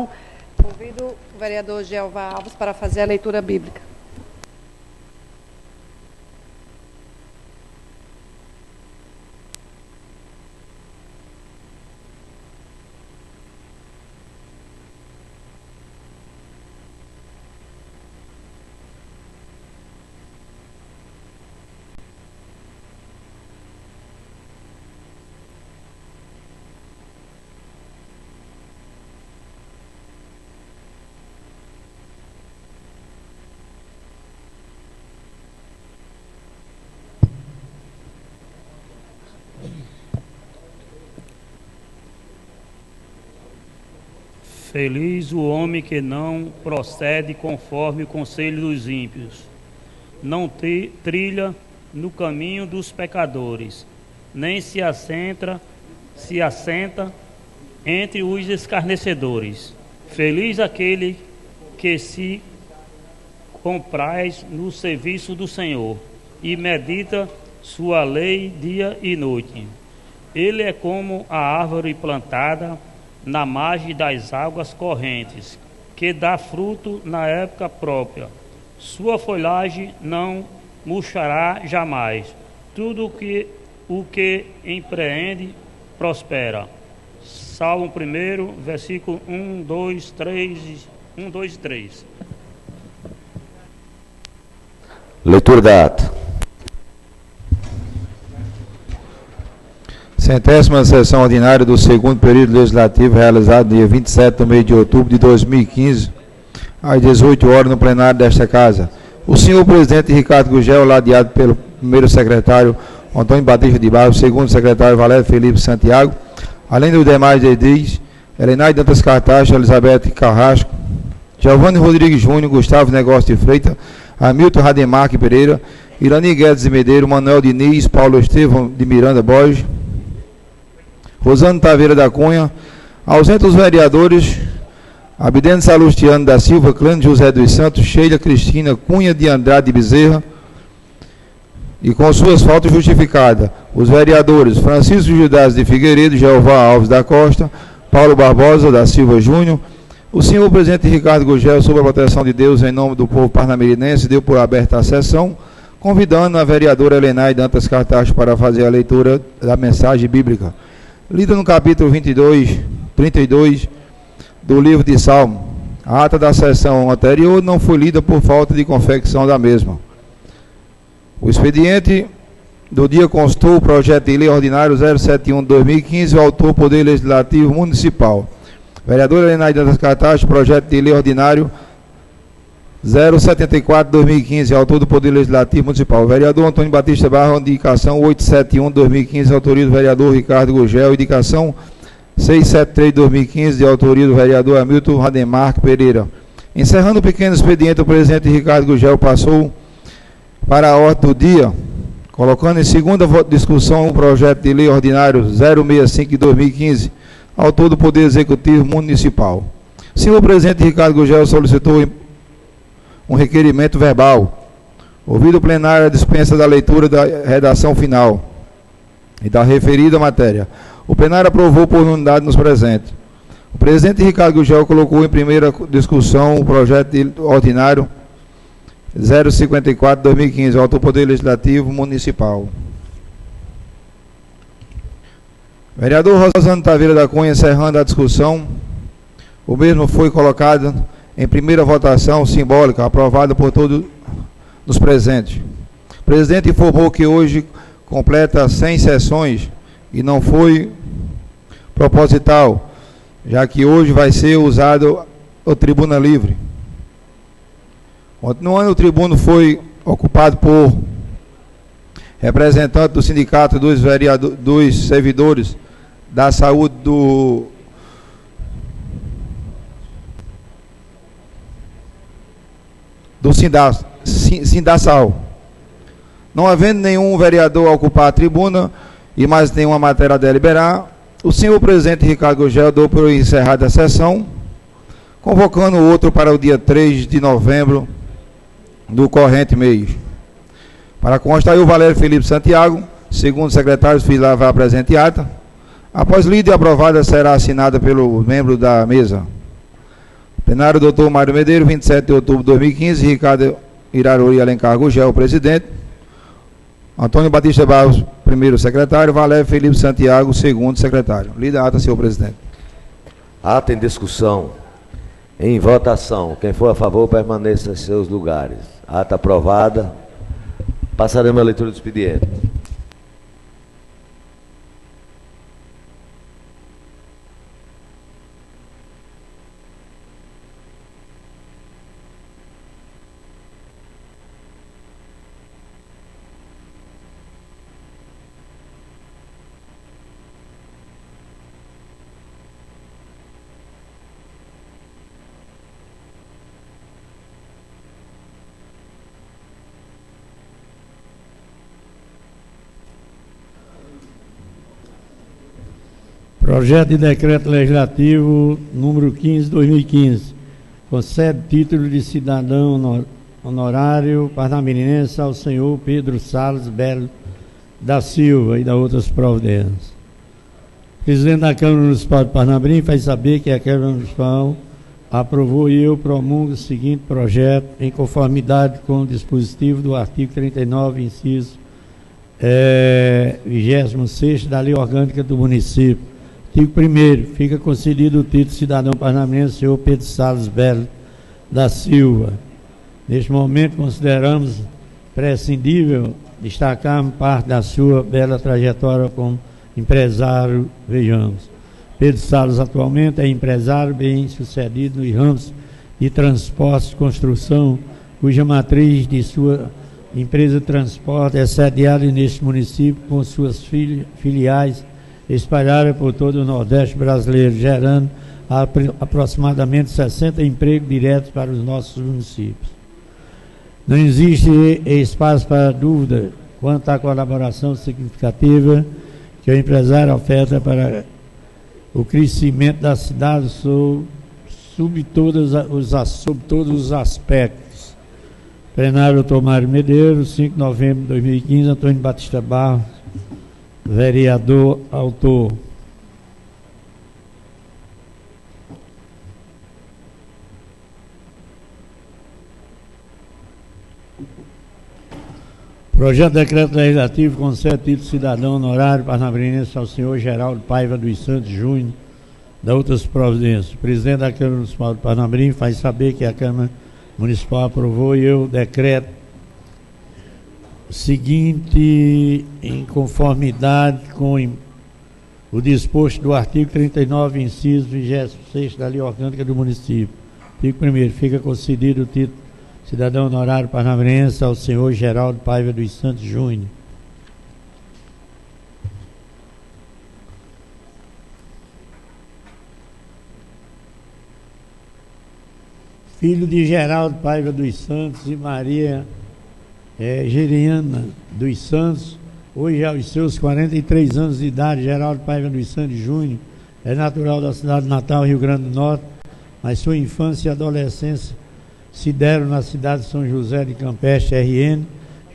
votação. Convido o vereador Jeová Alves para fazer a leitura bíblica. Feliz o homem que não procede conforme o conselho dos ímpios, não trilha no caminho dos pecadores, nem se assenta entre os escarnecedores. Feliz aquele que se compraz no serviço do Senhor e medita sua lei dia e noite. Ele é como a árvore plantada na margem das águas correntes, que dá fruto na época própria. Sua folhagem não murchará jamais. Tudo o que empreende prospera. Salmo 1, versículo 1, 2 e 3. Leitura da ata. Centésima sessão ordinária do segundo período legislativo, realizada no dia 27 do mês de outubro de 2015, às 18 horas, no plenário desta Casa. O senhor presidente Ricardo Gugel, ladeado pelo primeiro secretário Antônio Batista de Barros, segundo secretário Valério Felipe Santiago, além dos demais edis, Helenaide Dantas Cartacho, Elizabeth Carrasco, Giovanni Rodrigues Júnior, Gustavo Negócio de Freitas, Hamilton Rademarque Pereira, Irani Guedes de Medeiros, Manuel Diniz, Paulo Estevão de Miranda Borges, Rosano Taveira da Cunha, ausente os vereadores Abdeno Salustiano da Silva, Clânio José dos Santos, Sheila Cristina Cunha de Andrade Bezerra, e com suas faltas justificadas, os vereadores Francisco Judas de Figueiredo, Jeová Alves da Costa, Paulo Barbosa da Silva Júnior. O senhor presidente Ricardo Gugel, sob a proteção de Deus, em nome do povo parnamirinense, deu por aberta a sessão, convidando a vereadora Helenaide Dantas Cartacho para fazer a leitura da mensagem bíblica, lida no capítulo 32 do livro de Salmo. A ata da sessão anterior não foi lida por falta de confecção da mesma. O expediente do dia constou o projeto de lei ordinário 071/2015, o autor Poder Legislativo Municipal. Vereadora Helenaide Dantas Cartacho, projeto de lei ordinário 074/2015, autor do Poder Legislativo Municipal. Vereador Antônio Batista Barros, indicação 871/2015, autoria do vereador Ricardo Gugel. Indicação 673/2015, de autoria do vereador Hamilton Rademarque Pereira. Encerrando o pequeno expediente, o presidente Ricardo Gugel passou para a ordem do dia, colocando em segunda discussão o projeto de lei ordinário 065/2015, autor do Poder Executivo Municipal. O senhor presidente Ricardo Gugel solicitou um requerimento verbal. Ouvido o plenário, a dispensa da leitura da redação final e da referida matéria. O plenário aprovou por unanimidade nos presentes. O presidente Ricardo Gugel colocou em primeira discussão o projeto ordinário 054/2015, autor do Poder Legislativo Municipal. Vereador Rosano Taveira da Cunha, encerrando a discussão, o mesmo foi colocado em primeira votação simbólica, aprovada por todos os presentes. O presidente informou que hoje completa 100 sessões e não foi proposital, já que hoje vai ser usado o Tribuna Livre. Continuando, o tribuno foi ocupado por representante do sindicato dos servidores da saúde do Sindaçal. Não havendo nenhum vereador a ocupar a tribuna e mais nenhuma matéria a deliberar, o senhor presidente Ricardo Gugel deu por encerrada a sessão, convocando o outro para o dia 3 de novembro do corrente mês. Para constar, o Valério Felipe Santiago, segundo secretário, fiz lavar a presente ata. Após lida e aprovada, será assinada pelo membro da mesa. Plenário, doutor Mário Medeiros, 27 de outubro de 2015, Ricardo Iraruri Alencar Gugel, presidente. Antônio Batista Barros, primeiro secretário. Valério Felipe Santiago, segundo secretário. Lida a ata, senhor presidente. Ata em discussão. Em votação. Quem for a favor, permaneça em seus lugares. Ata aprovada. Passaremos à leitura do expediente. Projeto de Decreto Legislativo número 15/2015, concede título de cidadão honorário parnamirense ao senhor Pedro Salles Belo da Silva e da outras providências. O presidente da Câmara Municipal de Parnamirim faz saber que a Câmara Municipal aprovou e eu promulgo o seguinte projeto em conformidade com o dispositivo do artigo 39, inciso 26º da Lei Orgânica do Município. Artigo 1º, fica concedido o título de cidadão parnamirense ao senhor Pedro Salles Belo da Silva. Neste momento, consideramos prescindível destacarmos parte da sua bela trajetória como empresário. Vejamos, Pedro Salles atualmente é empresário bem-sucedido nos ramos de transporte e construção, cuja matriz de sua empresa de transporte é sediada neste município com suas filiais espalhadas por todo o Nordeste brasileiro, gerando aproximadamente 60 empregos diretos para os nossos municípios. Não existe espaço para dúvida quanto à colaboração significativa que o empresário oferta para o crescimento da cidade sob todos os aspectos. Plenário, doutor Mário Medeiros, 5 de novembro de 2015, Antônio Batista Barros, vereador, autor. Projeto de Decreto Legislativo concede título de cidadão honorário parnamirense ao senhor Geraldo Paiva dos Santos Júnior, da outras providências. O presidente da Câmara Municipal de Parnamirim faz saber que a Câmara Municipal aprovou e eu decreto o seguinte, em conformidade com o disposto do artigo 39, inciso 26 da Lei Orgânica do Município. Artigo 1º, fica concedido o título de cidadão honorário parnamirense ao senhor Geraldo Paiva dos Santos Júnior. Filho de Geraldo Paiva dos Santos e Maria Geriana dos Santos, hoje aos seus 43 anos de idade, Geraldo Paiva dos Santos Júnior é natural da cidade de Natal, Rio Grande do Norte, mas sua infância e adolescência se deram na cidade de São José de Campestre, RN,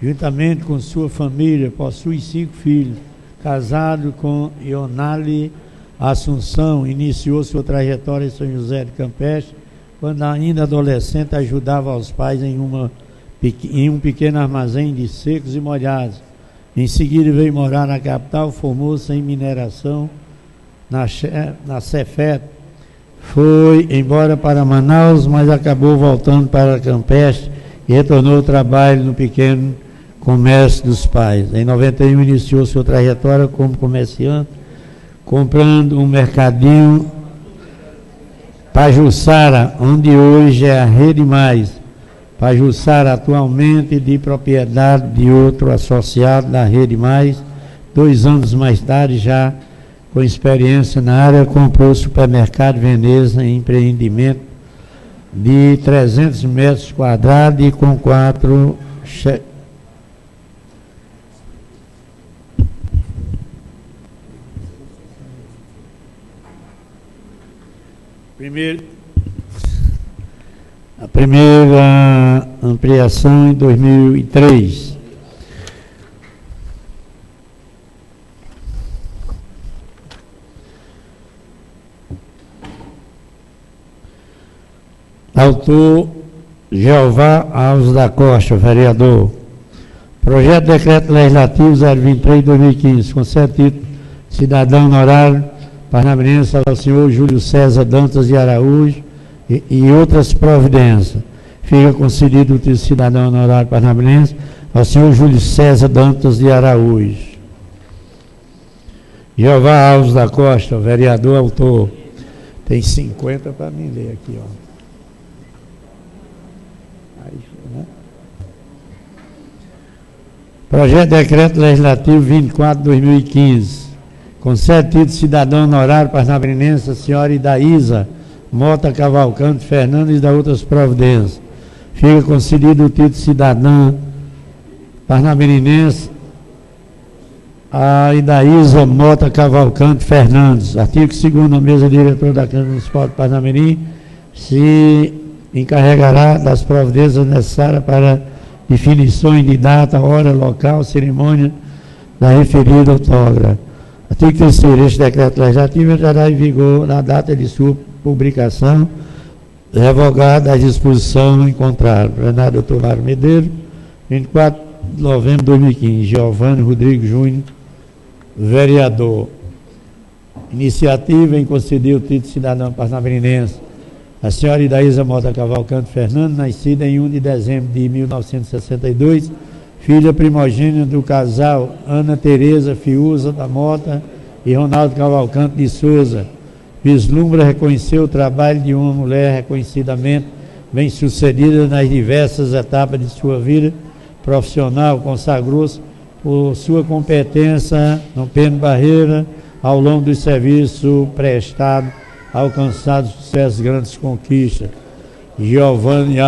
juntamente com sua família, possui 5 filhos. Casado com Ionali Assunção, iniciou sua trajetória em São José de Campestre, quando ainda adolescente ajudava aos pais em um pequeno armazém de secos e molhados. Em seguida veio morar na capital, formou-se em mineração na Cefet. Foi embora para Manaus, mas acabou voltando para Campestre e retornou ao trabalho no pequeno comércio dos pais. Em 91 iniciou sua trajetória como comerciante, comprando um mercadinho Pajuçara, onde hoje é a Rede Mais. Pajuçara atualmente de propriedade de outro associado da Rede Mais. 2 anos mais tarde, já com experiência na área, comprou o supermercado Veneza em empreendimento de 300 metros quadrados e com 4 a primeira ampliação em 2003. Autor Jeová Alves da Costa, vereador. Projeto de Decreto Legislativo 023/2015, concede título cidadão honorário parnamirense ao senhor Júlio César Dantas de Araújo e outras providências. Fica concedido o título de cidadão honorário parnamirense ao senhor Júlio César Dantas de Araújo. Jeová Alves da Costa, vereador, autor. Tem 50 para mim ler aqui, ó. Aí, né? Projeto de Decreto Legislativo 24/2015. Concede título de cidadão honorário parnamirense a senhora Idaísa Mota Cavalcante Fernandes e da outras providências. Fica concedido o título de cidadã parnamirense a Idaísa Mota Cavalcante Fernandes. Artigo 2º, a mesa diretora da Câmara Municipal de Parnamirim se encarregará das providências necessárias para definições de data, hora, local, cerimônia da referida outorga. Artigo 3º, este decreto legislativo entrará em vigor na data de sua publicação, revogada a disposição em contrário. Plenário Dr. Mário Medeiros, 24 de novembro de 2015. Giovanni Rodrigo Júnior, vereador. Iniciativa em conceder o título de cidadão parnamirense a senhora Idaísa Mota Cavalcante Fernandes, nascida em 1 de dezembro de 1962, filha primogênita do casal Ana Tereza Fiuza da Mota e Ronaldo Cavalcante de Souza. Vislumbra reconhecer o trabalho de uma mulher reconhecidamente bem-sucedida nas diversas etapas de sua vida profissional, consagrou-se por sua competência, não tendo barreira, ao longo do serviço prestado, alcançado sucesso, grandes conquistas. Giovanni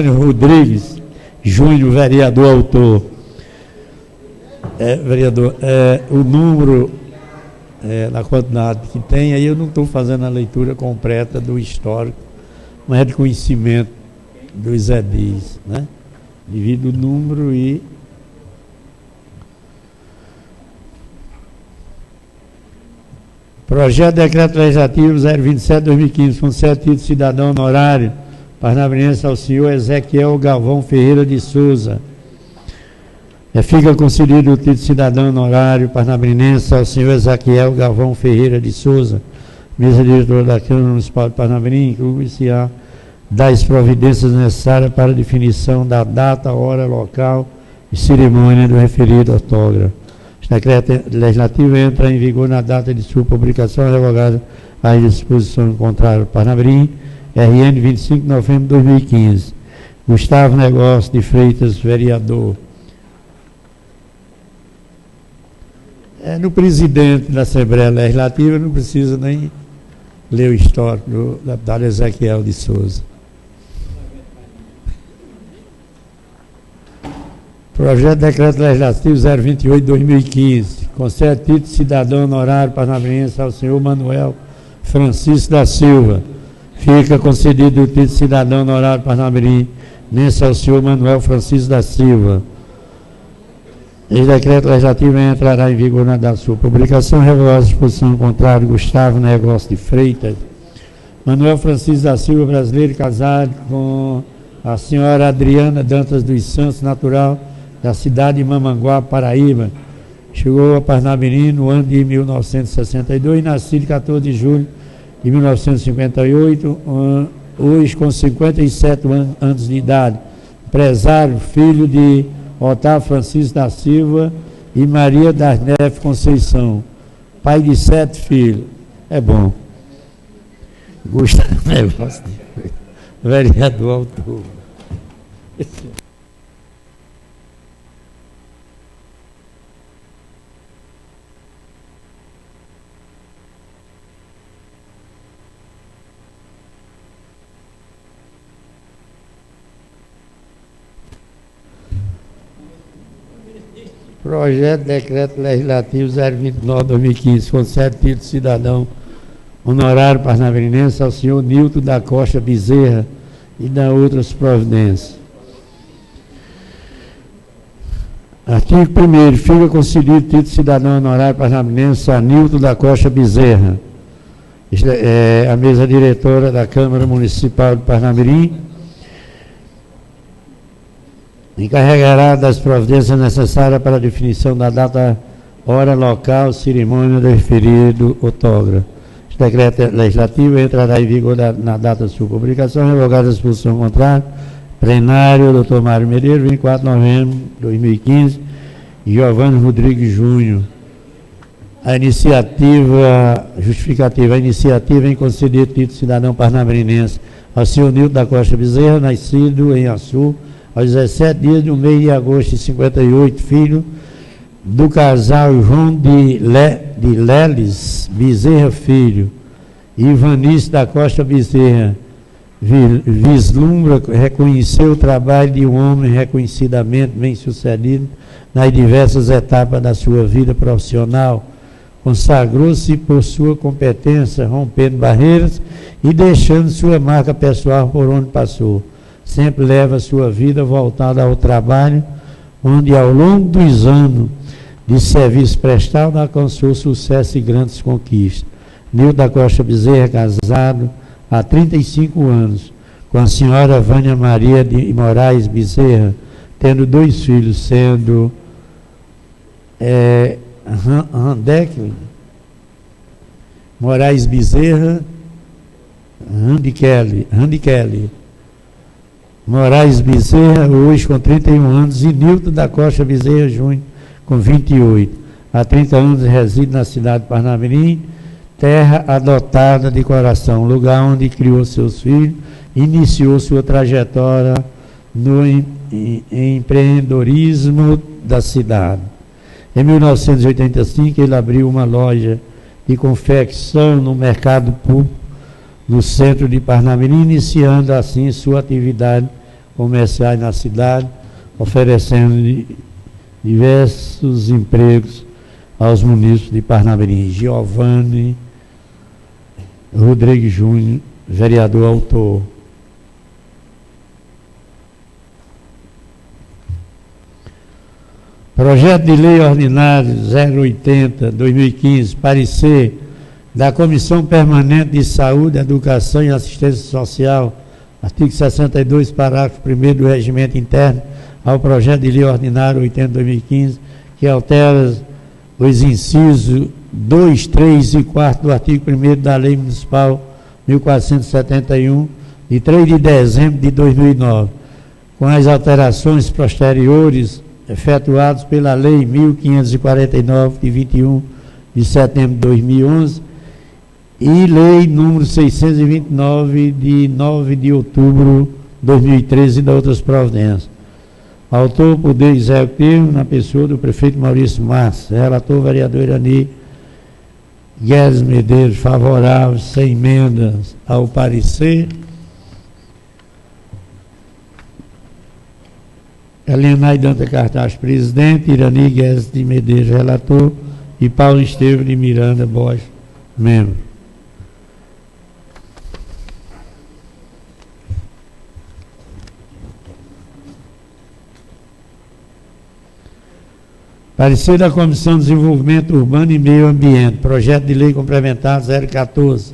Rodrigues Júnior, vereador, autor. Vereador, o número, na quantidade que tem, aí eu não estou fazendo a leitura completa do histórico, mas é de conhecimento dos edis, né? Devido o número e Projeto de Decreto Legislativo 027/2015, concede título de cidadão honorário parnamirense ao senhor Ezequiel Galvão Ferreira de Souza. Fica concedido o título de cidadão honorário parnamirense ao senhor Ezequiel Galvão Ferreira de Souza, mesa diretora da Câmara Municipal de Parnamirim, inclui-se a das providências necessárias para a definição da data, hora, local e cerimônia do referido autógrafo. Este decreto legislativo entra em vigor na data de sua publicação, revogada à disposição contrária. Parnamirim, RN 25 de novembro de 2015. Gustavo Negócio de Freitas, vereador. No presidente da Assembleia Legislativa, não precisa nem ler o histórico do deputado Ezequiel de Souza. Projeto de Decreto Legislativo 028/2015. Concede título de cidadão honorário parnamirense ao senhor Manuel Francisco da Silva. Fica concedido o título de cidadão honorário parnamirense ao senhor Manuel Francisco da Silva. Este decreto legislativo entrará em vigor na data de sua publicação, revogada a disposição contrária. Gustavo Negócio de Freitas. Manuel Francisco da Silva, brasileiro, casado com a senhora Adriana Dantas dos Santos, natural da cidade de Mamanguá, Paraíba. Chegou a Parnamirim no ano de 1962, nascido 14 de julho de 1958, hoje com 57 anos de idade. Empresário, filho de Otávio Francisco da Silva e Maria das Neves Conceição. Pai de 7 filhos. É bom. Gustavo Negócio, vereador autor. Projeto de Decreto Legislativo 029/2015, concede título de cidadão honorário parnamirense ao senhor Nilton da Costa Bezerra e da outras providências. Artigo 1º. Fica concedido título de cidadão honorário parnamirense a Nilton da Costa Bezerra. A mesa diretora da Câmara Municipal de Parnamirim encarregará das providências necessárias para a definição da data, hora, local, cerimônia do referido outorga. O decreto legislativo entrará em vigor na data de sua publicação, revogada a expulsão contrária. Plenário, Dr. Mário Medeiros, 24 de novembro de 2015, Giovanni Rodrigues Júnior. A iniciativa, justificativa, a iniciativa em conceder título de cidadão parnamirinense ao senhor Nilton da Costa Bezerra, nascido em Açu, aos 17 dias do mês de agosto de 58, filho do casal João de Leles Bezerra Filho e Ivanice da Costa Bezerra, vislumbra reconhecer o trabalho de um homem reconhecidamente bem-sucedido nas diversas etapas da sua vida profissional. Consagrou-se por sua competência, rompendo barreiras e deixando sua marca pessoal por onde passou. Sempre leva sua vida voltada ao trabalho, onde ao longo dos anos de serviço prestado alcançou sucesso e grandes conquistas. Nilton da Costa Bezerra, casado há 35 anos com a senhora Vânia Maria de Moraes Bezerra, tendo 2 filhos, sendo Randeck Moraes Bezerra, Randy Kelly Moraes Bezerra, hoje com 31 anos, e Nilton da Costa Bezerra Júnior, com 28. Há 30 anos reside na cidade de Parnamirim, terra adotada de coração, lugar onde criou seus filhos, iniciou sua trajetória no empreendedorismo da cidade. Em 1985, ele abriu uma loja de confecção no mercado público no centro de Parnamirim, iniciando assim sua atividade comercial na cidade, oferecendo diversos empregos aos munícipes de Parnamirim. Giovanni Rodrigues Júnior, vereador autor. Projeto de Lei Ordinário 080/2015, parecer da Comissão Permanente de Saúde, Educação e Assistência Social, artigo 62, parágrafo 1º do Regimento Interno, ao Projeto de Lei Ordinário 80/2015, que altera os incisos 2, 3 e 4 do artigo 1º da Lei Municipal 1471, de 3 de dezembro de 2009, com as alterações posteriores efetuadas pela Lei 1549, de 21 de setembro de 2011, e Lei número 629, de 9 de outubro de 2013, e da outras providências. Autor, Poder Executivo, na pessoa do prefeito Maurício Massa. Relator, vereador Irani Guedes Medeiros, favorável, sem emendas ao parecer. Helena Danta Cartaz, presidente. Irani Guedes de Medeiros, relator. E Paulo Estevam de Miranda Borges, membro. Parecer da Comissão de Desenvolvimento Urbano e Meio Ambiente, projeto de lei complementar 014,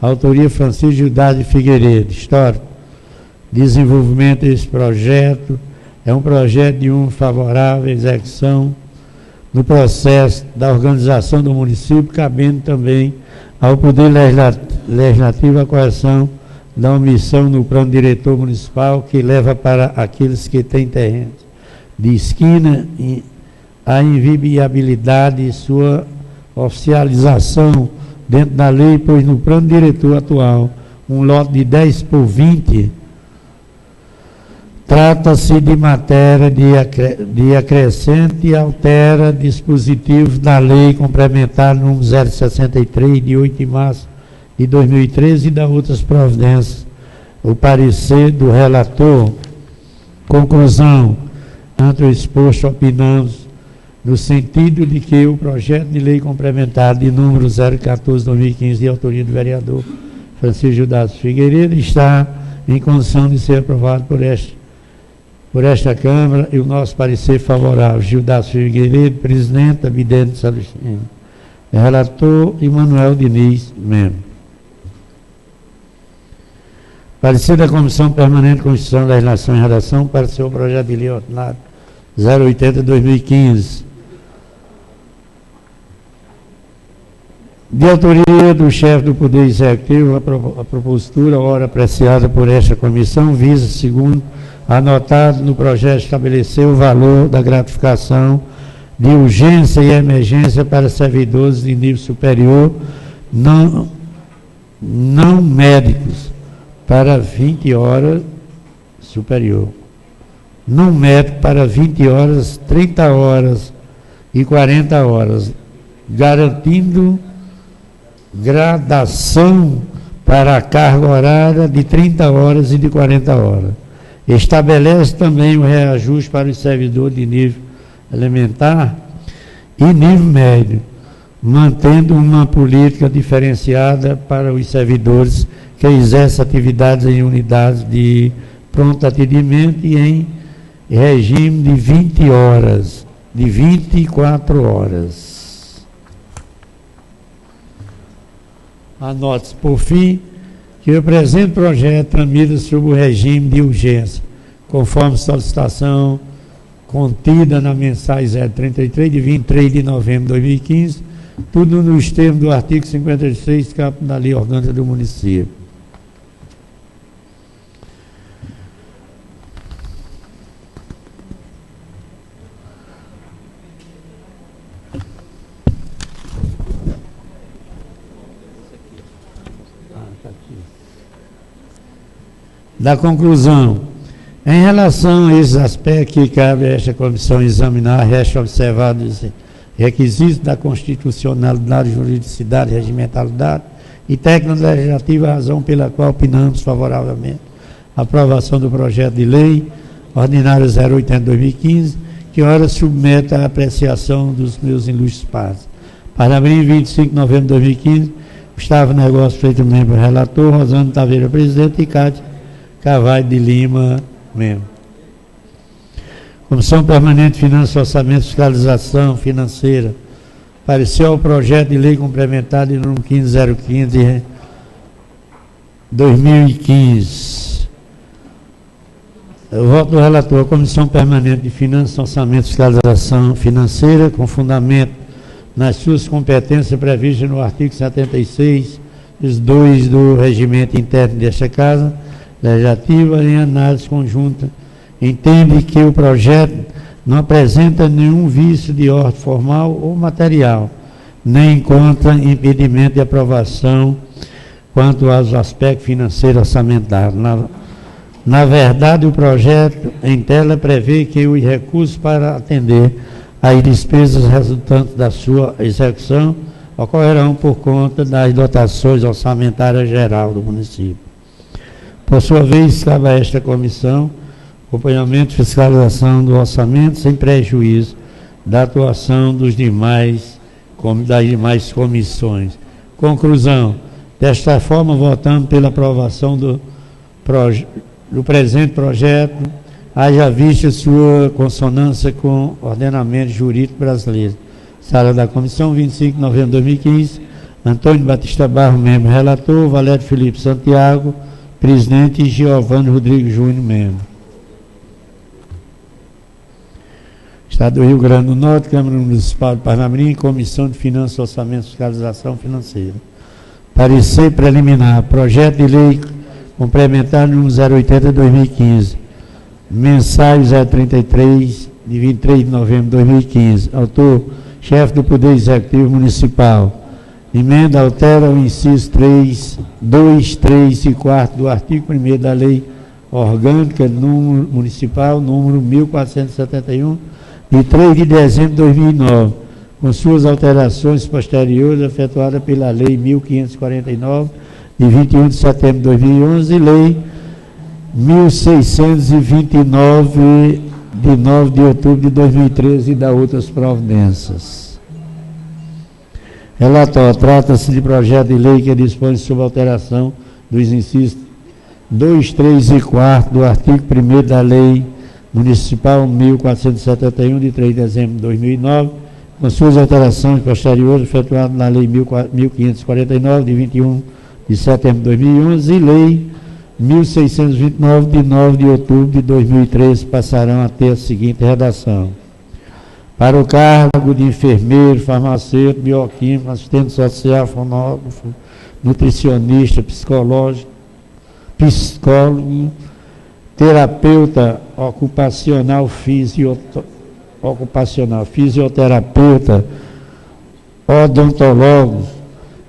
autoria Francisco Gildardo de Figueiredo, histórico. Desenvolvimento desse projeto é um projeto de favorável execução no processo da organização do município, cabendo também ao Poder Legislativo a correção da omissão no plano diretor municipal que leva para aqueles que têm terrenos de esquina e a inviabilidade de sua oficialização dentro da lei, pois no plano diretor atual, um lote de 10 por 20, trata-se de matéria de acrescente e altera dispositivos da lei complementar número 063, de 8 de março de 2013, e da outras providências. O parecer do relator. Conclusão. Ante o exposto, opinamos no sentido de que o projeto de lei complementar de número 014/2015, de autoria do vereador Francisco Gildardo Figueiredo, está em condição de ser aprovado por esta Câmara, e o nosso parecer favorável. Gildardo Figueiredo, presidente. Abidente Celestino, relator. E Manuel Diniz, membro. Parecer da Comissão Permanente de Constituição, Legislação e Redação para o seu projeto de lei ordinário 080/2015. De autoria do chefe do Poder Executivo, a propositura, ora apreciada por esta comissão, visa, segundo anotado no projeto, estabelecer o valor da gratificação de urgência e emergência para servidores de nível superior não médicos para 20 horas superior. Não médico para 20 horas, 30 horas e 40 horas, garantindo gradação para a carga horária de 30 horas e de 40 horas. Estabelece também o reajuste para os servidores de nível elementar e nível médio, mantendo uma política diferenciada para os servidores que exercem atividades em unidades de pronto atendimento e em regime de 20 horas, de 24 horas. Anote-se, por fim, que o presente projeto tramita sob o regime de urgência, conforme solicitação contida na mensagem 033 de 23 de novembro de 2015, tudo nos termos do artigo 53, caput da Lei Orgânica do Município. Da conclusão, em relação a esses aspectos que cabe a esta comissão examinar, resta observado os requisitos da constitucionalidade, juridicidade, regimentalidade e técnica legislativa, a razão pela qual opinamos favoravelmente a aprovação do projeto de lei ordinário 080/2015, que ora submete à apreciação dos meus ilustres pares. Para abril 25 de novembro de 2015, Gustavo Negócio, feito membro relator, Rosângela Taveira, presidente, e Cátia Carvalho de Lima, membro. Comissão Permanente de Finanças, Orçamento e Fiscalização Financeira. Pareceu ao projeto de lei complementar de número 15015 2015. O voto do relator, a Comissão Permanente de Finanças, Orçamento e Fiscalização Financeira, com fundamento nas suas competências previstas no artigo 76, 2 do regimento interno desta Casa Legislativa, em análise conjunta, entende que o projeto não apresenta nenhum vício de ordem formal ou material, nem encontra impedimento de aprovação quanto aos aspectos financeiros orçamentários. Na verdade, o projeto em tela prevê que os recursos para atender às despesas resultantes da sua execução ocorrerão por conta das dotações orçamentárias geral do município. Por sua vez, cabe a esta comissão acompanhamento e fiscalização do orçamento sem prejuízo da atuação das demais comissões. Conclusão. Desta forma, votando pela aprovação do presente projeto, haja vista sua consonância com o ordenamento jurídico brasileiro. Sala da Comissão, 25 de novembro de 2015, Antônio Batista Barro, membro relator, Valério Felipe Santiago, presidente, e Giovanni Rodrigues Júnior, membro. Estado do Rio Grande do Norte, Câmara Municipal de Parnamirim, Comissão de Finanças, Orçamento e Fiscalização Financeira. Parecer preliminar, projeto de lei complementar número 080/2015, mensagem 033, de 23 de novembro de 2015. Autor, chefe do Poder Executivo Municipal. Emenda altera o inciso 3, 2, 3 e 4 do artigo 1º da Lei Orgânica Municipal, número 1471, de 3 de dezembro de 2009, com suas alterações posteriores efetuadas pela Lei 1549, de 21 de setembro de 2011, e Lei 1629, de 9 de outubro de 2013, e da outras providências. Relatório. Trata-se de projeto de lei que dispõe sobre alteração dos incisos 2, 3 e 4 do artigo 1º da Lei Municipal 1471, de 3 de dezembro de 2009, com suas alterações posteriores efetuadas na Lei 1549, de 21 de setembro de 2011, e Lei 1629, de 9 de outubro de 2013, passarão a ter a seguinte redação: para o cargo de enfermeiro, farmacêutico, bioquímico, assistente social, fonógrafo, nutricionista, psicólogo, terapeuta ocupacional, fisioterapeuta, odontólogo,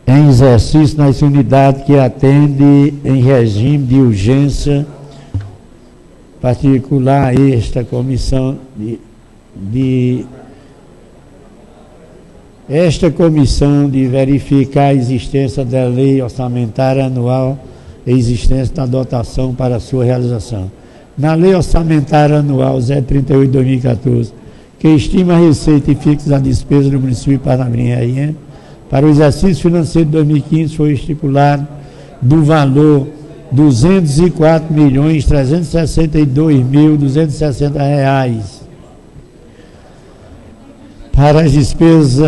em exercício nas unidades que atende em regime de urgência particular. Esta comissão de verificar a existência da lei orçamentária anual e existência da dotação para sua realização. Na lei orçamentária anual 038 de 2014, que estima a receita e fixa a despesa do município de Parnamirim RN, para o exercício financeiro de 2015 foi estipulado do valor R$ 204.362.260 para as despesas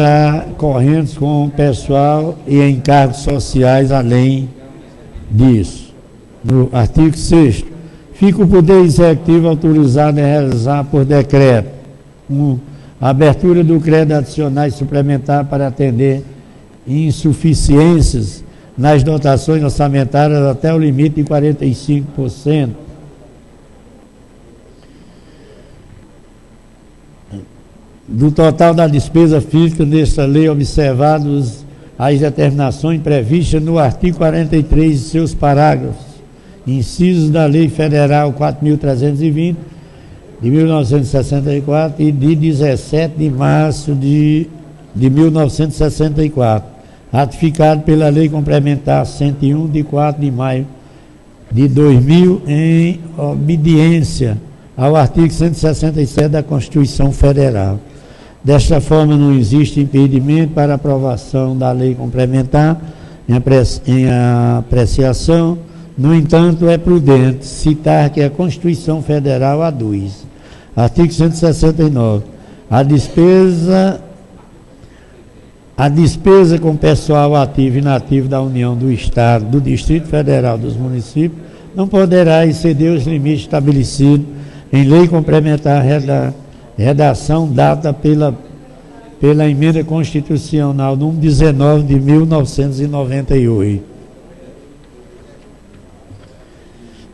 correntes com pessoal e encargos sociais, além disso. No artigo 6º, fica o Poder Executivo autorizado a realizar por decreto a abertura do crédito adicional e suplementar para atender insuficiências nas dotações orçamentárias até o limite de 45% do total da despesa física nesta lei, observados as determinações previstas no artigo 43 e seus parágrafos, incisos da Lei Federal 4.320 de 1964 e de 17 de março de 1964, ratificado pela Lei Complementar 101 de 4 de maio de 2000, em obediência ao artigo 167 da Constituição Federal. Desta forma, não existe impedimento para aprovação da lei complementar em apreciação. No entanto, é prudente citar que a Constituição Federal aduz. Artigo 169. A despesa com pessoal ativo e inativo da União, do Estado, do Distrito Federal, dos municípios, não poderá exceder os limites estabelecidos em lei complementar redação data pela Emenda Constitucional número 19 de 1998.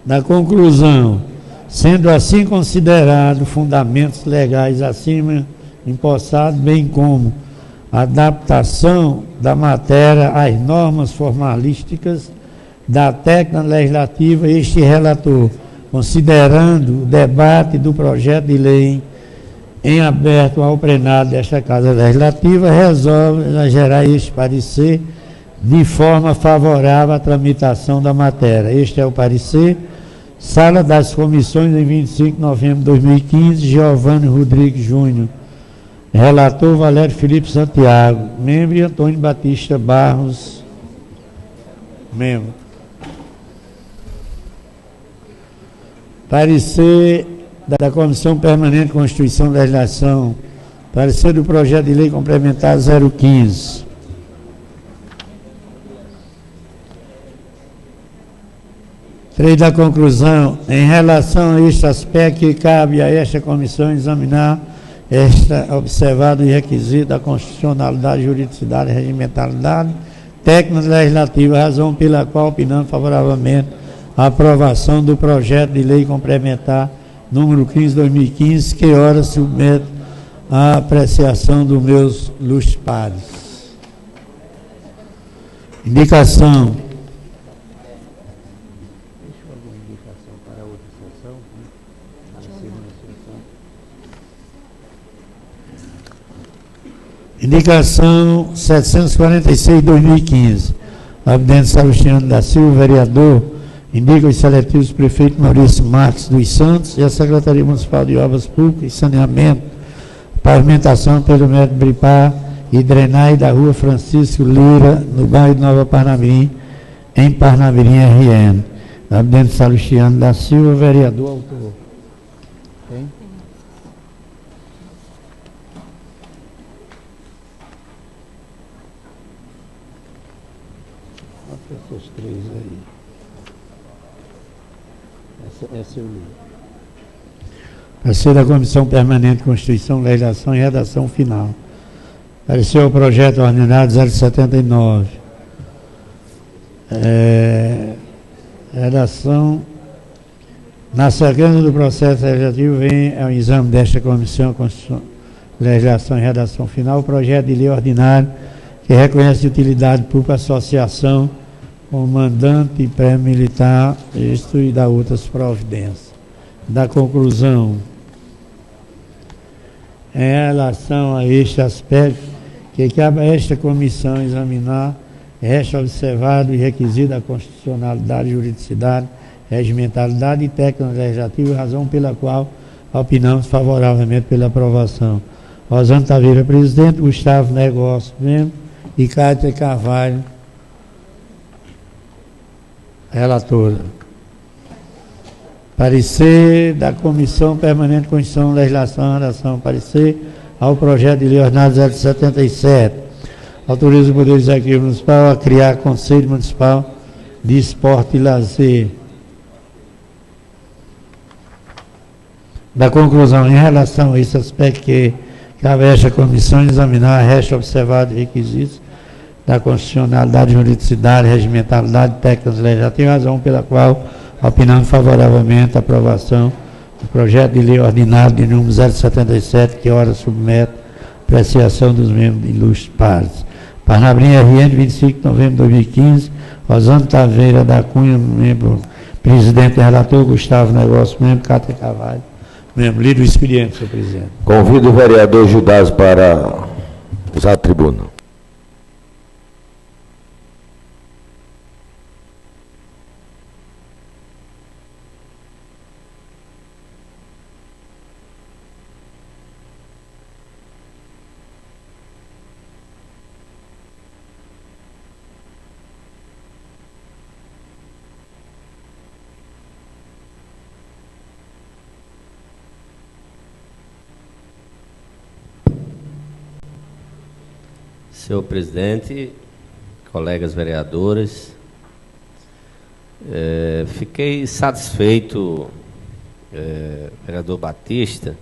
Na conclusão, sendo assim considerados fundamentos legais acima empossados, bem como a adaptação da matéria às normas formalísticas da técnica legislativa, este relator, considerando o debate do projeto de lei em aberto ao plenário desta Casa Legislativa, resolve gerar este parecer de forma favorável à tramitação da matéria. Este é o parecer. Sala das Comissões, em 25 de novembro de 2015, Giovanni Rodrigues Júnior. Relator Valério Felipe Santiago. Membro Antônio Batista Barros. Membro. Parecer da Comissão Permanente de Constituição e Legislação. Parecer do projeto de lei complementar 015. Três da conclusão. Em relação a este aspecto, que cabe a esta comissão examinar observado o requisito da constitucionalidade, juridicidade e regimentalidade técnica legislativa, razão pela qual opinando favoravelmente a aprovação do projeto de lei complementar número 15/2015, que ora submete à apreciação dos meus ilustres pares. Indicação. Indicação 746/2015. Abdente Salustiano da Silva, vereador, indica os seletivos prefeito Maurício Marques dos Santos e a Secretaria Municipal de Obras Públicas e Saneamento, pavimentação pelo método Bripar e drenagem da rua Francisco Lira, no bairro de Nova Parnamirim, em Parnamirim RN. Abdente Salustiano da Silva, vereador, autor. Tem? Esses três aí. É seu livro. Parecer da Comissão Permanente de Constituição, Legislação e Redação Final. Parecer o projeto ordinário 079. Redação. Na sequência do processo legislativo, vem ao exame desta Comissão Constituição, Legislação e Redação Final o projeto de lei ordinário que reconhece de utilidade pública a associação com mandante pré-militar, isto e dá outras providências. Da conclusão, em relação a este aspecto, que cabe a esta comissão examinar, resta observado e requisito a constitucionalidade, juridicidade, regimentalidade e técnica legislativa, razão pela qual opinamos favoravelmente pela aprovação. Rosângela Taveira, presidente, Gustavo Negócio, membro, e Cátia Carvalho, relatora. Parecer da Comissão Permanente de Constituição, Legislação e Redação. Parecer ao projeto de lei ordinário 077. Autoriza o Poder Executivo Municipal a criar Conselho Municipal de Esporte e Lazer. Da conclusão, em relação a esse aspecto que cabe a esta comissão examinar, resta observado requisitos da constitucionalidade, juridicidade, regimentalidade, técnicas legislativas, razão pela qual opinamos favoravelmente a aprovação do projeto de lei ordinário de número 077, que ora submete a apreciação dos membros de ilustres pares. Parnabrim RN, 25 de novembro de 2015, Rosângela Taveira da Cunha, membro, presidente e relator, Gustavo Negócio, membro, Cátia Carvalho, membro. Lido o expediente, senhor presidente. Convido o vereador Judas para usar a tribuna. Senhor presidente, colegas vereadores, fiquei satisfeito, vereador Batista,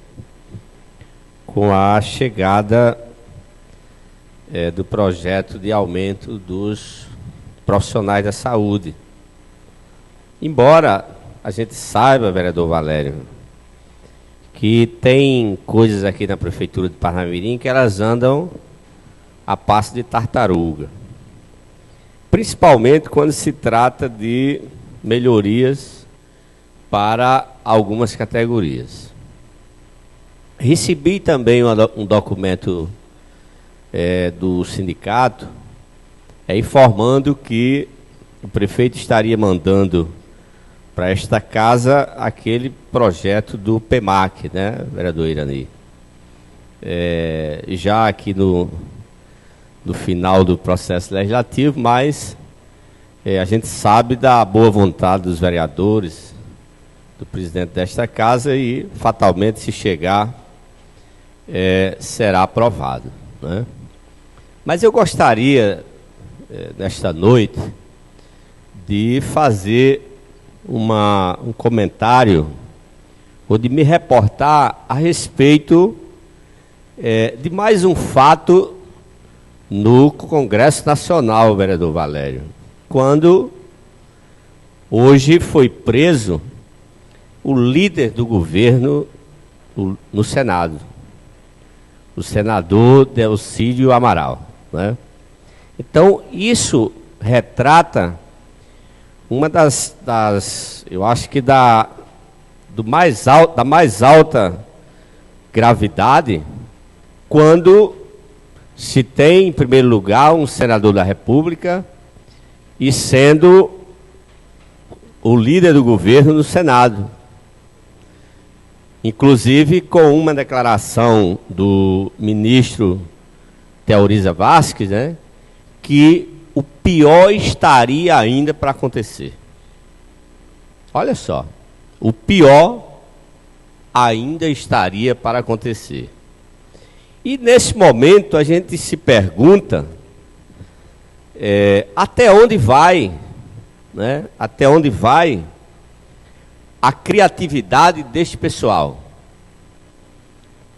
com a chegada do projeto de aumento dos profissionais da saúde. Embora a gente saiba, vereador Valério, que tem coisas aqui na Prefeitura de Parnamirim que elas andam a passo de tartaruga, principalmente quando se trata de melhorias para algumas categorias. Recebi também um documento do sindicato informando que o prefeito estaria mandando para esta casa aquele projeto do PEMAC, né, vereador Irani? Já aqui no final do processo legislativo, mas a gente sabe da boa vontade dos vereadores, do presidente desta casa, e fatalmente, se chegar, será aprovado, né? Mas eu gostaria, nesta noite, de fazer um comentário, ou de me reportar a respeito de mais um fato no Congresso Nacional, vereador Valério, quando hoje foi preso o líder do governo no Senado, o senador Delcídio Amaral, né? Então, isso retrata uma eu acho que da mais alta gravidade, quando se tem, em primeiro lugar, um senador da República e sendo o líder do governo no Senado. Inclusive com uma declaração do ministro Teoriza Vasquez, né, que o pior estaria ainda para acontecer. Olha só, o pior ainda estaria para acontecer. E nesse momento a gente se pergunta até onde vai, né? Até onde vai a criatividade deste pessoal.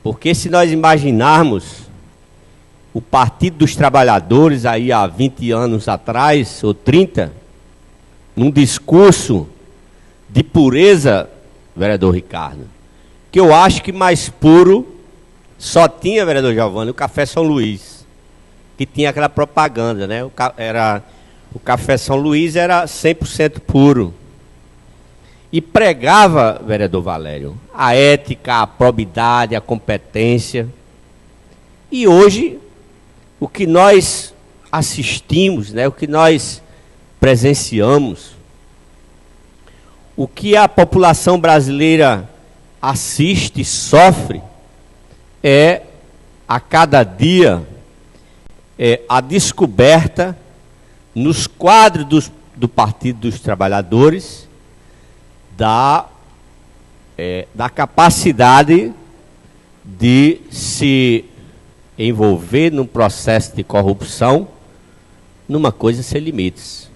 Porque se nós imaginarmos o Partido dos Trabalhadores aí há 20 anos atrás, ou 30, num discurso de pureza, vereador Ricardo, que eu acho que mais puro só tinha, vereador Giovanni, o Café São Luís, que tinha aquela propaganda, né? O Café São Luís era 100% puro. E pregava, vereador Valério, a ética, a probidade, a competência. E hoje, o que nós assistimos, né, o que nós presenciamos, o que a população brasileira assiste, sofre, é, a cada dia, a descoberta nos quadros do Partido dos Trabalhadores da capacidade de se envolver num processo de corrupção, numa coisa sem limites.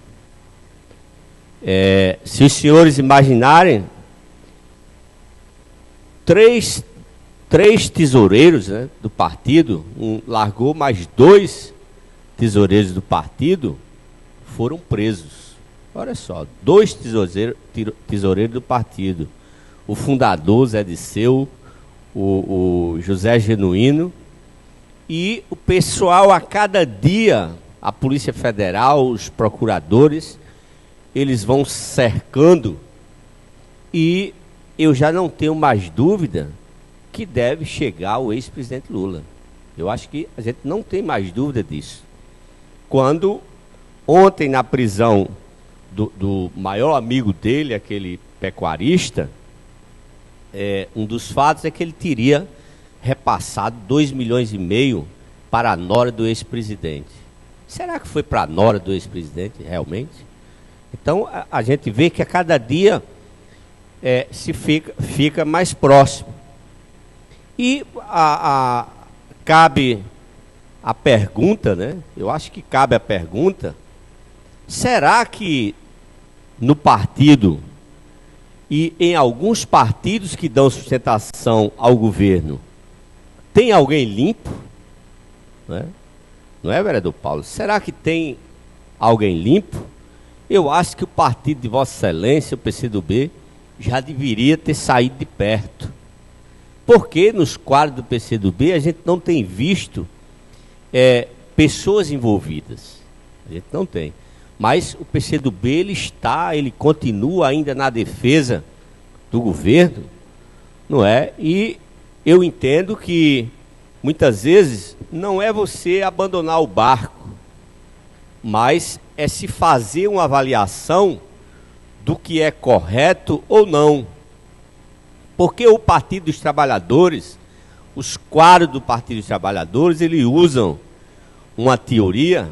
Se os senhores imaginarem, três tesoureiros, né, do partido, largou, mais 2 tesoureiros do partido foram presos. Olha só, 2 tesoureiros do partido. O fundador, Zé Disseu, o José Genuíno, e o pessoal a cada dia, a Polícia Federal, os procuradores, eles vão cercando, e eu já não tenho mais dúvida que deve chegar o ex-presidente Lula. Eu acho que a gente não tem mais dúvida disso. Quando, ontem na prisão do maior amigo dele, aquele pecuarista, um dos fatos é que ele teria repassado 2,5 milhões para a nora do ex-presidente. Será que foi para a nora do ex-presidente, realmente? Então, a gente vê que a cada dia fica mais próximo. E cabe a pergunta, né? Eu acho que cabe a pergunta, será que no partido e em alguns partidos que dão sustentação ao governo, tem alguém limpo? Não é, vereador Paulo? Será que tem alguém limpo? Eu acho que o partido de Vossa Excelência, o PCdoB, já deveria ter saído de perto. Porque nos quadros do PCdoB a gente não tem visto pessoas envolvidas. A gente não tem. Mas o PCdoB, ele continua ainda na defesa do governo, não é? E eu entendo que, muitas vezes, não é você abandonar o barco, mas é se fazer uma avaliação do que é correto ou não. Porque o Partido dos Trabalhadores, os quadros do Partido dos Trabalhadores, eles usam uma teoria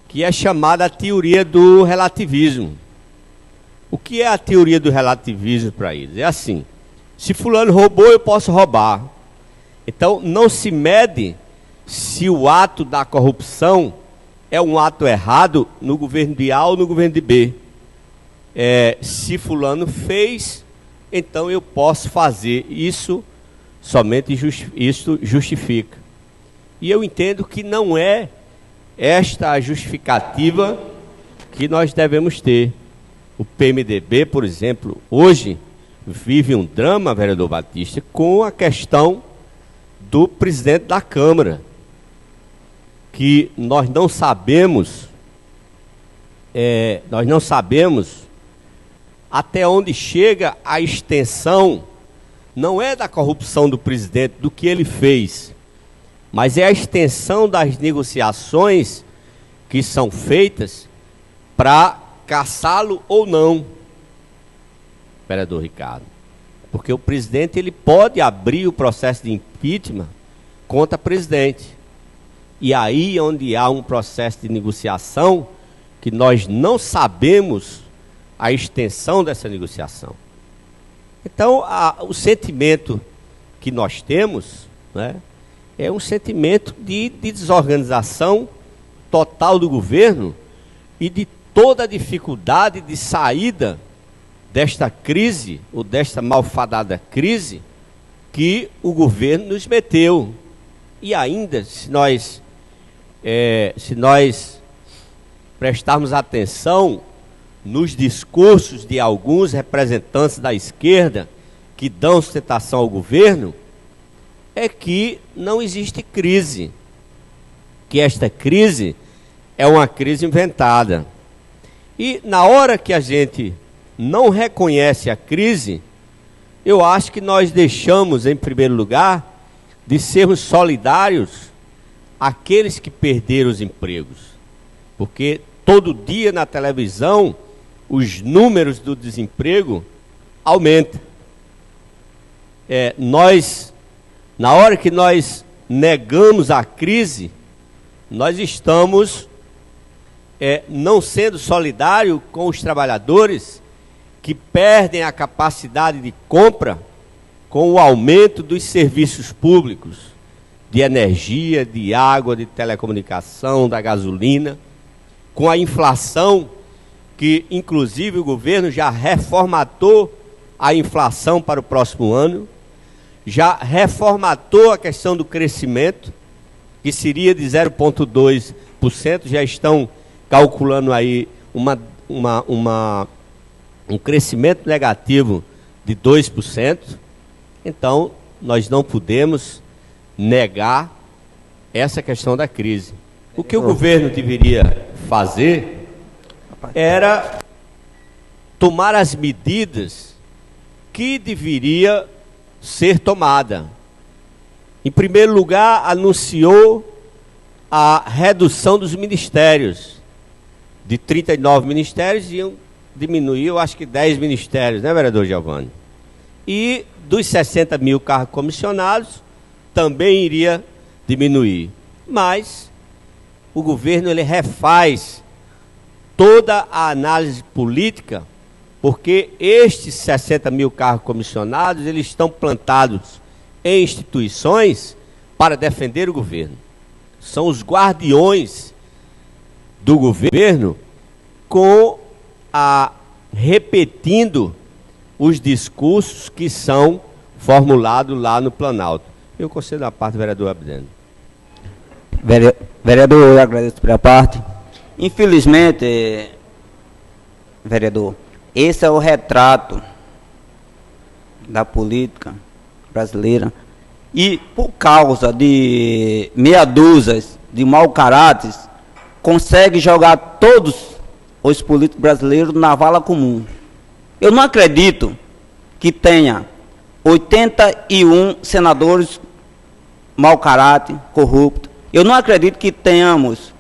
que é chamada a teoria do relativismo. O que é a teoria do relativismo para eles? É assim: se fulano roubou, eu posso roubar. Então, não se mede se o ato da corrupção é um ato errado no governo de A ou no governo de B. Se fulano fez, então eu posso fazer. Isso somente isso justifica. E eu entendo que não é esta a justificativa que nós devemos ter. O PMDB, por exemplo, hoje vive um drama, vereador Batista, com a questão do presidente da Câmara, que nós não sabemos até onde chega a extensão, não é da corrupção do presidente, do que ele fez, mas é a extensão das negociações que são feitas para caçá-lo ou não, vereador Ricardo. Porque o presidente, ele pode abrir o processo de impeachment contra o presidente. E aí onde há um processo de negociação que nós não sabemos a extensão dessa negociação. Então, o sentimento que nós temos, né, é um sentimento de desorganização total do governo e de toda a dificuldade de saída desta crise, ou desta malfadada crise, que o governo nos meteu. E ainda, se nós prestarmos atenção nos discursos de alguns representantes da esquerda que dão sustentação ao governo, é que não existe crise, que esta crise é uma crise inventada. E na hora que a gente não reconhece a crise, eu acho que nós deixamos, em primeiro lugar, de sermos solidários àqueles que perderam os empregos. Porque todo dia na televisão os números do desemprego aumentam. Na hora que nós negamos a crise, nós estamos não sendo solidários com os trabalhadores que perdem a capacidade de compra com o aumento dos serviços públicos, de energia, de água, de telecomunicação, da gasolina, com a inflação, que inclusive o governo já reformatou a inflação para o próximo ano, já reformatou a questão do crescimento, que seria de 0,2%, já estão calculando aí um crescimento negativo de 2%. Então, nós não podemos negar essa questão da crise. O que o governo deveria fazer era tomar as medidas que deveria ser tomada. Em primeiro lugar, anunciou a redução dos ministérios. De 39 ministérios, iam diminuir, eu acho que 10 ministérios, né, vereador Giovanni? E dos 60 mil cargos comissionados, também iria diminuir. Mas o governo ele refaz toda a análise política, porque estes 60 mil cargos comissionados, eles estão plantados em instituições para defender o governo. São os guardiões do governo repetindo os discursos que são formulados lá no Planalto. Eu concedo a parte do vereador Abdeno. Vereador, eu agradeço pela parte. Infelizmente, vereador, esse é o retrato da política brasileira. E por causa de meia dúzia de mau caráter, consegue jogar todos os políticos brasileiros na vala comum. Eu não acredito que tenha 81 senadores mau caráter, corruptos. Eu não acredito que tenhamos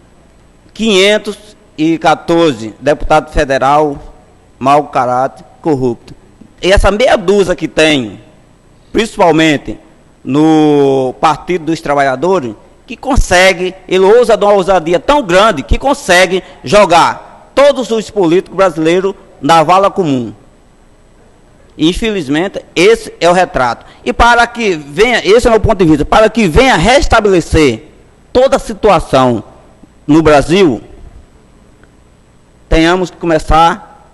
514 deputados federal mau caráter, corrupto. E essa meia dúzia que tem, principalmente no Partido dos Trabalhadores, que consegue, ele ousa de uma ousadia tão grande, que consegue jogar todos os políticos brasileiros na vala comum. Infelizmente, esse é o retrato. E para que venha, esse é o meu ponto de vista, para que venha restabelecer toda a situação no Brasil, tenhamos que começar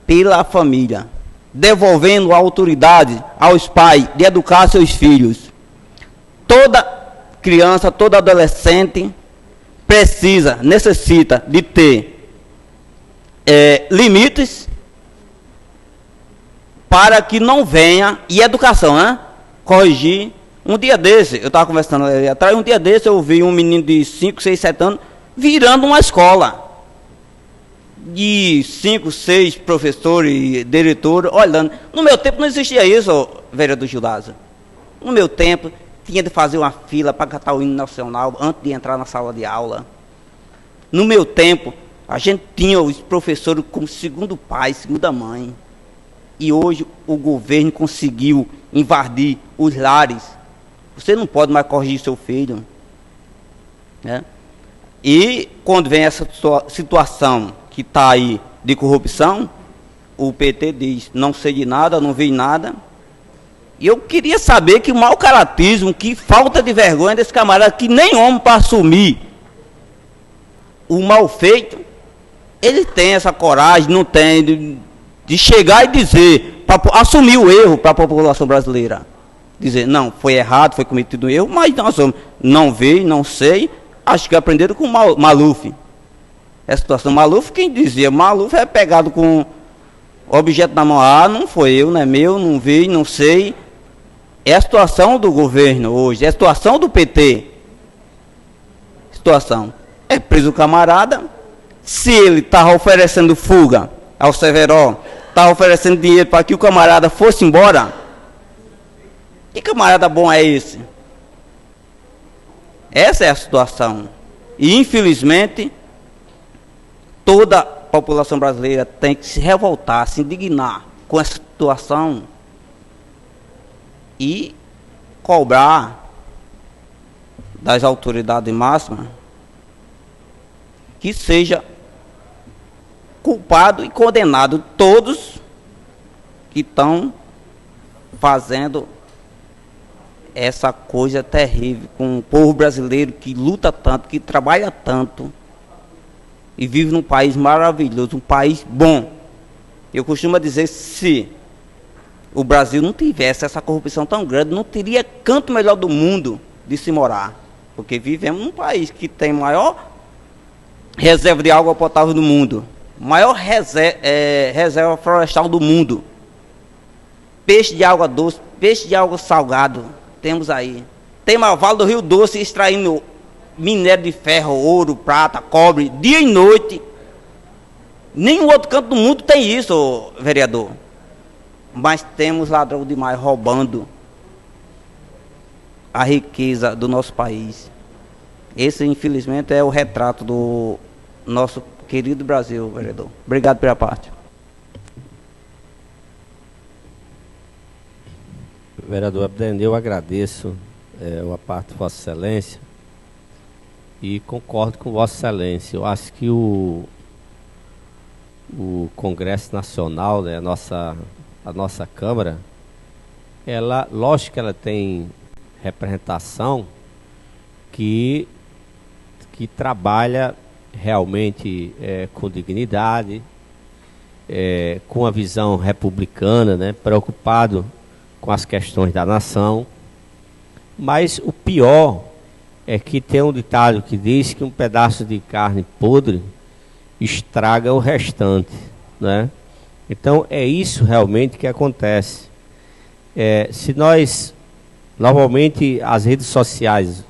pela família, devolvendo a autoridade aos pais de educar seus filhos. Toda criança, todo adolescente necessita de ter limites para que não venha, e educação, né? Corrigir. Um dia desse, eu estava conversando atrás, um dia desse eu vi um menino de 5, 6, 7 anos virando uma escola. De 5, 6 professores, diretores, olhando. No meu tempo não existia isso, vereador Gilásio. No meu tempo, tinha de fazer uma fila para cantar o hino nacional antes de entrar na sala de aula. No meu tempo, a gente tinha os professores como segundo pai, segunda mãe. E hoje o governo conseguiu invadir os lares. Você não pode mais corrigir seu filho, né? E quando vem essa situação que está aí de corrupção, o PT diz, não sei de nada, não vi nada. E eu queria saber que mau caratismo, que falta de vergonha desse camarada, que nem homem para assumir o mal feito, ele tem essa coragem, não tem. de chegar e dizer, assumir o erro para a população brasileira. Dizer, não, foi errado, foi cometido um erro, mas nós não veio, não sei, acho que aprenderam com Maluf. Essa situação Maluf, quem dizia, Maluf é pegado com objeto na mão, não foi eu, não é meu, não vi, não sei. É a situação do governo hoje, é a situação do PT. Situação. É preso o camarada, se ele estava oferecendo fuga ao Severo, estava oferecendo dinheiro para que o camarada fosse embora, que camarada bom é esse? Essa é a situação. E infelizmente, toda a população brasileira tem que se revoltar, se indignar com essa situação e cobrar das autoridades máximas que seja culpado e condenado todos que estão fazendo essa coisa terrível com o povo brasileiro que luta tanto, que trabalha tanto e vive num país maravilhoso, um país bom. Eu costumo dizer, se o Brasil não tivesse essa corrupção tão grande, não teria canto melhor do mundo de se morar, porque vivemos num país que tem maior reserva de água potável do mundo, maior reserva florestal do mundo, peixe de água doce, peixe de água salgado, temos aí. Tem o Vale do Rio Doce extraindo minério de ferro, ouro, prata, cobre, dia e noite. Nenhum outro canto do mundo tem isso, vereador. Mas temos ladrão demais roubando a riqueza do nosso país. Esse, infelizmente, é o retrato do nosso querido Brasil, vereador. Obrigado pela parte. Vereador Abdel, eu agradeço a parte de Vossa Excelência e concordo com Vossa Excelência. Eu acho que o Congresso Nacional, né, a nossa Câmara, ela, lógico que ela tem representação que trabalha realmente com dignidade, com a visão republicana, né, preocupado com as questões da nação, mas o pior é que tem um ditado que diz que um pedaço de carne podre estraga o restante, né? Então é isso realmente que acontece. Se nós, normalmente as redes sociais,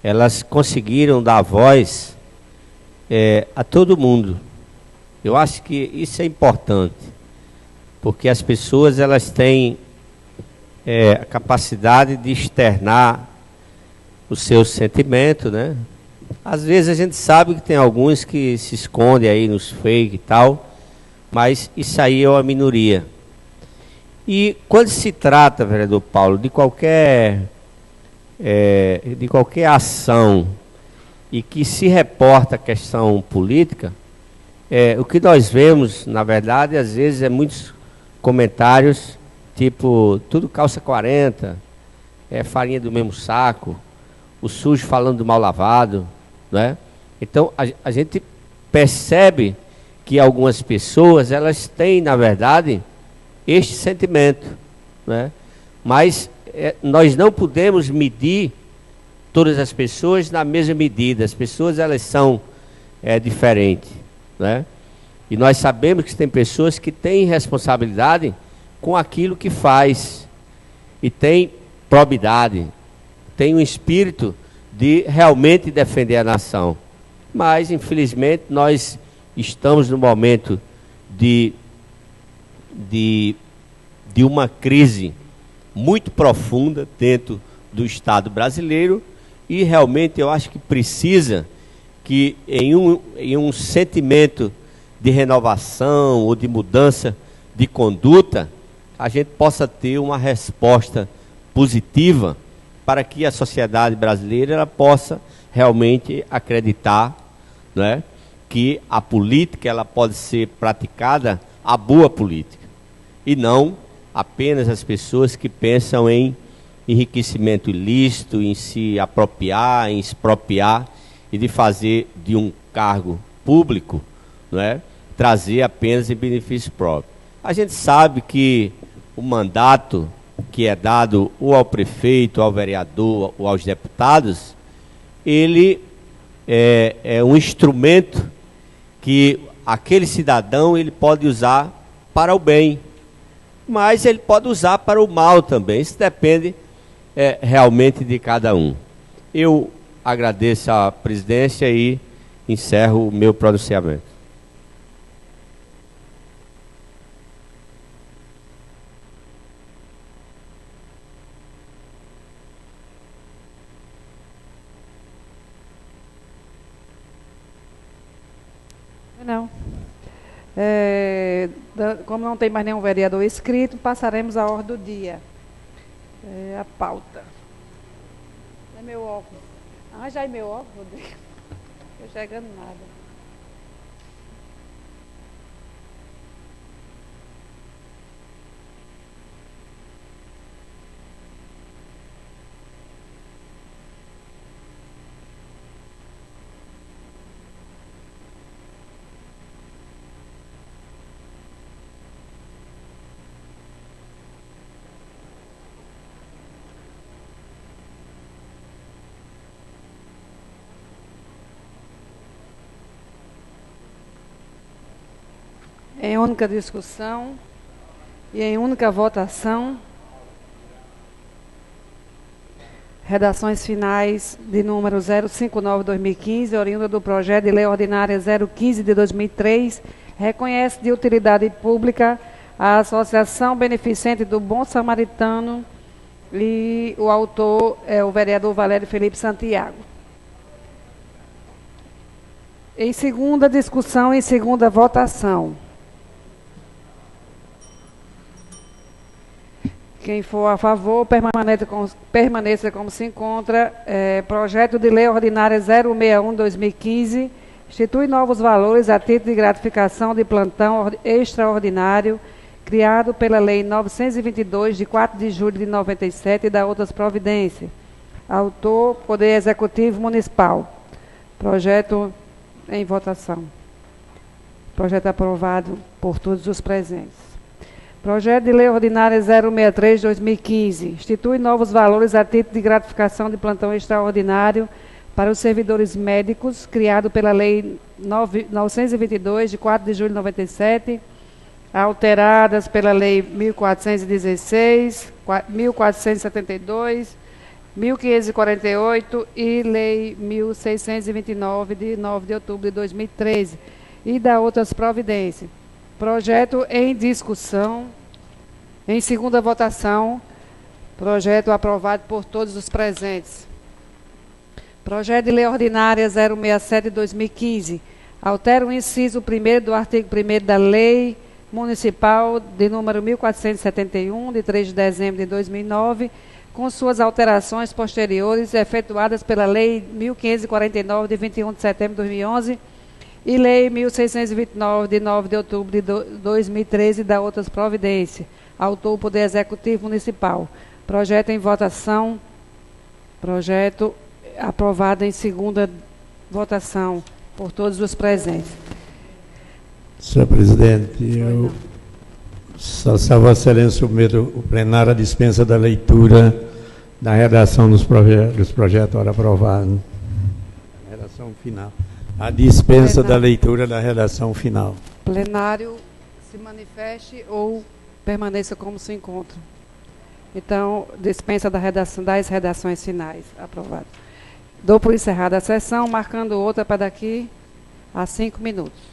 elas conseguiram dar voz a todo mundo. Eu acho que isso é importante, porque as pessoas elas têm a capacidade de externar o seu sentimento, né? Às vezes a gente sabe que tem alguns que se escondem aí nos fake e tal, mas isso aí é uma minoria. E quando se trata, vereador Paulo, de qualquer ação e que se reporta a questão política, o que nós vemos, na verdade, às vezes é muitos comentários tipo, tudo calça 40, farinha do mesmo saco, o sujo falando do mal lavado, né? Então a gente percebe que algumas pessoas elas têm, na verdade, este sentimento, né? Mas nós não podemos medir todas as pessoas na mesma medida. As pessoas elas são diferentes, né? E nós sabemos que tem pessoas que têm responsabilidade com aquilo que faz e tem probidade, tem um espírito de realmente defender a nação. Mas, infelizmente, nós estamos no momento de uma crise muito profunda dentro do Estado brasileiro e realmente eu acho que precisa que em um sentimento de renovação ou de mudança de conduta, a gente possa ter uma resposta positiva para que a sociedade brasileira ela possa realmente acreditar, né, que a política ela pode ser praticada, a boa política, e não apenas as pessoas que pensam em enriquecimento ilícito, em se apropriar, em expropriar e de fazer de um cargo público, não é, trazer apenas em benefício próprio. A gente sabe que o mandato que é dado ou ao prefeito, ao vereador ou aos deputados, ele é um instrumento que aquele cidadão ele pode usar para o bem, mas ele pode usar para o mal também. Isso depende realmente de cada um. Eu agradeço a presidência e encerro o meu pronunciamento. Não. Como não tem mais nenhum vereador inscrito, passaremos à ordem do dia. A pauta. É meu óculos. Já é meu óculos, Rodrigo. Não estou chegando nada. Em única discussão e em única votação, redações finais de número 059/2015, oriunda do projeto de lei ordinária 015 de 2003, reconhece de utilidade pública a Associação Beneficente do Bom Samaritano e o autor é o vereador Valério Felipe Santiago. Em segunda discussão e segunda votação. Quem for a favor, permaneça como se encontra. Projeto de lei ordinária 061/2015, institui novos valores a título de gratificação de plantão extraordinário, criado pela Lei 922, de 4 de julho de 97, e da outras providências. Autor, Poder Executivo Municipal. Projeto em votação. Projeto aprovado por todos os presentes. Projeto de lei ordinária 063/2015, institui novos valores a título de gratificação de plantão extraordinário para os servidores médicos, criado pela Lei 922, de 4 de julho de 97, alteradas pela Lei 1416, 1472, 1548 e Lei 1629, de 9 de outubro de 2013, e da outras providências. Projeto em discussão, em segunda votação, projeto aprovado por todos os presentes. Projeto de lei ordinária 067/2015, altera o inciso 1º do artigo 1º da Lei Municipal de número 1471, de 3 de dezembro de 2009, com suas alterações posteriores efetuadas pela Lei 1549, de 21 de setembro de 2011, e Lei 1629, de 9 de outubro de 2013, e da outras providências. Autor, Poder Executivo Municipal. Projeto em votação. Projeto aprovado em segunda votação por todos os presentes. Senhor presidente, eu, Vossa Excelência, submeto o plenário à dispensa da leitura da redação dos projetos ora aprovado. Redação final. A dispensa da leitura da redação final. Plenário se manifeste ou permaneça como se encontra. Então, dispensa da redação, das redações finais. Aprovado. Dou por encerrada a sessão, marcando outra para daqui a 5 minutos.